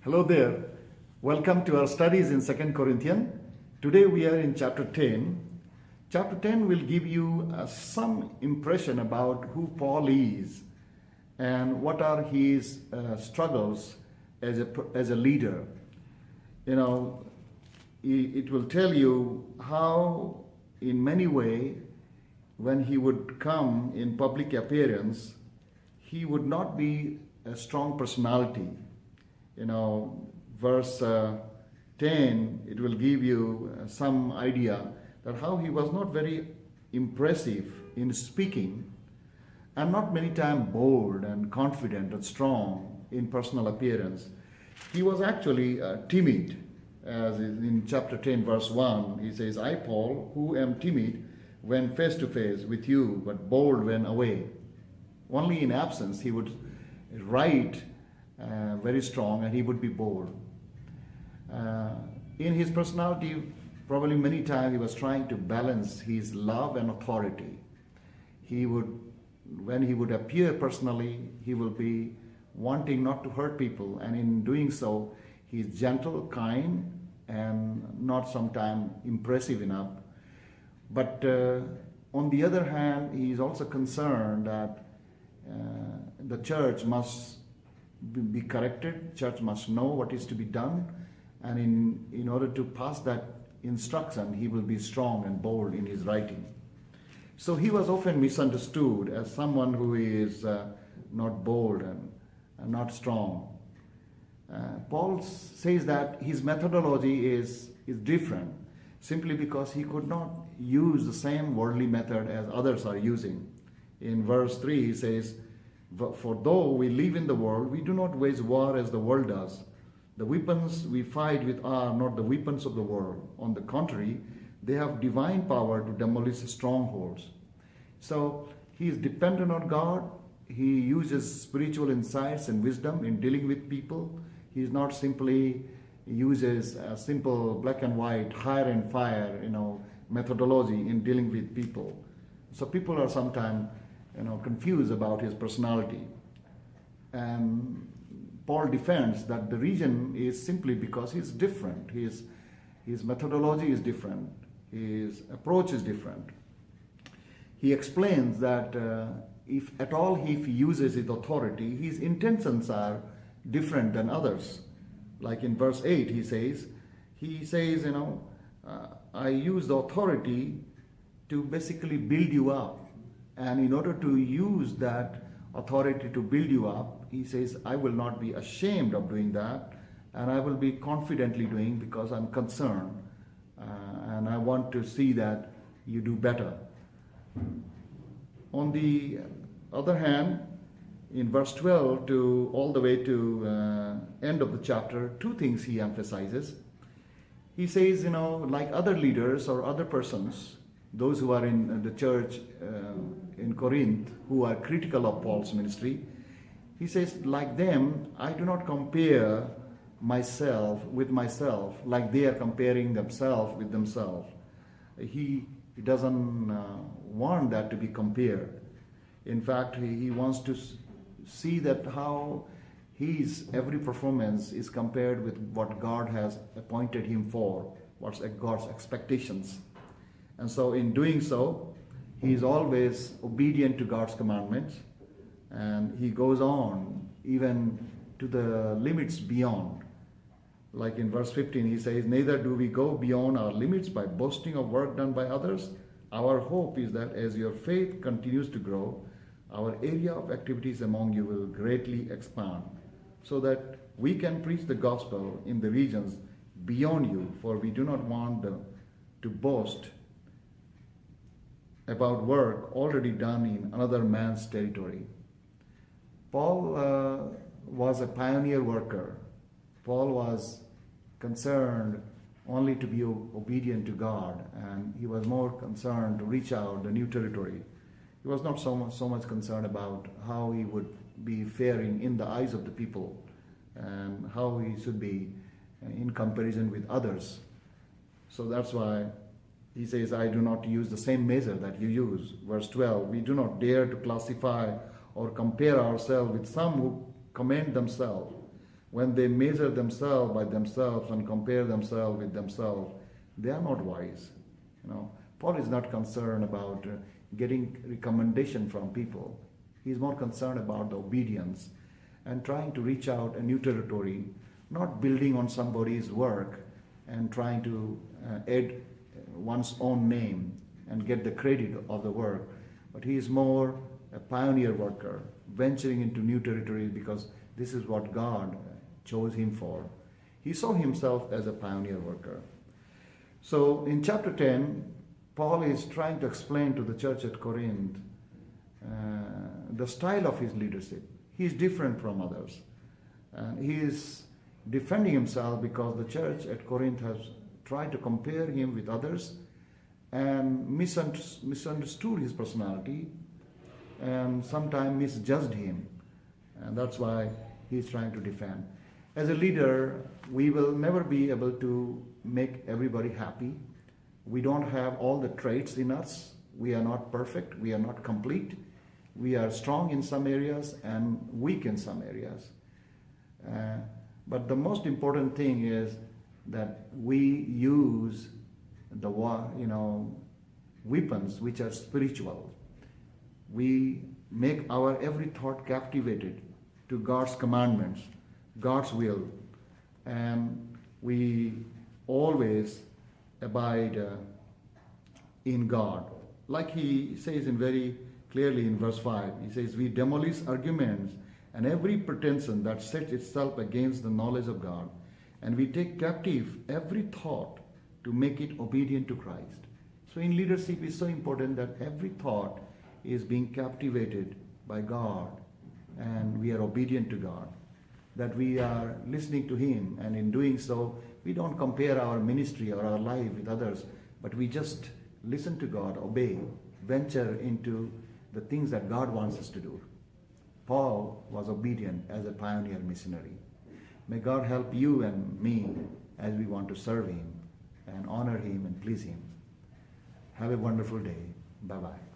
Hello there. Welcome to our studies in 2 Corinthians. Today we are in chapter 10. Chapter 10 will give you some impression about who Paul is and what are his struggles as a leader. You know, it will tell you how in many ways when he would come in public appearance, he would not be a strong personality. You know, verse 10, it will give you some idea that how he was not very impressive in speaking and not many times bold and confident and strong in personal appearance. He was actually timid, as in chapter 10, verse 1, he says, I, Paul, who am timid when face to face with you, but bold when away. Only in absence he would write very strong and he would be bold. In his personality, probably many times he was trying to balance his love and authority. When he would appear personally, he will be wanting not to hurt people, and in doing so, he is gentle, kind, and not sometimes impressive enough. But on the other hand, he is also concerned that the church must be corrected, church must know what is to be done, and in order to pass that instruction, he will be strong and bold in his writing. So he was often misunderstood as someone who is not bold and not strong. Paul says that his methodology is different simply because he could not use the same worldly method as others are using. In verse 3 he says, for though we live in the world, we do not wage war as the world does. The weapons we fight with are not the weapons of the world. On the contrary, they have divine power to demolish strongholds. So he is dependent on God. He uses spiritual insights and wisdom in dealing with people. He is not simply uses a simple black and white, hire and fire, methodology in dealing with people. So people are sometimes confused about his personality. And Paul defends that the reason is simply because he's different. His methodology is different. His approach is different. He explains that if at all he uses his authority, his intentions are different than others. Like in verse 8 he says, I use the authority to basically build you up. And in order to use that authority to build you up, he says, I will not be ashamed of doing that, and I will be confidently doing because I'm concerned and I want to see that you do better. On the other hand, in verse 12 to all the way to end of the chapter, two things he emphasizes. He says, like other leaders or other persons, those who are in the church in Corinth who are critical of Paul's ministry, he says, like them, I do not compare myself with myself like they are comparing themselves with themselves. He doesn't want that to be compared. In fact, he wants to see that how his every performance is compared with what God has appointed him for, what's God's expectations. And so in doing so, he is always obedient to God's commandments, and he goes on even to the limits beyond. Like in verse 15 he says, neither do we go beyond our limits by boasting of work done by others. Our hope is that as your faith continues to grow, our area of activities among you will greatly expand, so that we can preach the gospel in the regions beyond you, for we do not want to boast about work already done in another man's territory. Paul was a pioneer worker. Paul was concerned only to be obedient to God, and he was more concerned to reach out the new territory. He was not so much concerned about how he would be faring in the eyes of the people and how he should be in comparison with others. So that's why he says, I do not use the same measure that you use. Verse 12, we do not dare to classify or compare ourselves with some who commend themselves. when they measure themselves by themselves and compare themselves with themselves, they are not wise. Paul is not concerned about getting recommendation from people. He is more concerned about the obedience and trying to reach out a new territory, not building on somebody's work and trying to add one's own name and get the credit of the work. But he is more a pioneer worker, venturing into new territories because this is what God chose him for. He saw himself as a pioneer worker. So in chapter 10, Paul is trying to explain to the church at Corinth the style of his leadership. He is different from others. And he is defending himself because the church at Corinth has tried to compare him with others and misunderstood his personality and sometimes misjudged him. And that's why he's trying to defend. As a leader, we will never be able to make everybody happy. We don't have all the traits in us. We are not perfect. We are not complete. We are strong in some areas and weak in some areas. But the most important thing is that we use the weapons which are spiritual. We make our every thought captivated to God's commandments, God's will, and we always abide in God. Like he says very clearly in verse 5, he says, we demolish arguments and every pretension that sets itself against the knowledge of God, and we take captive every thought to make it obedient to Christ. So in leadership, it's so important that every thought is being captivated by God, and we are obedient to God, that we are listening to him, and in doing so, we don't compare our ministry or our life with others, but we just listen to God, obey, venture into the things that God wants us to do. Paul was obedient as a pioneer missionary. May God help you and me as we want to serve him and honor him and please him. Have a wonderful day. Bye-bye.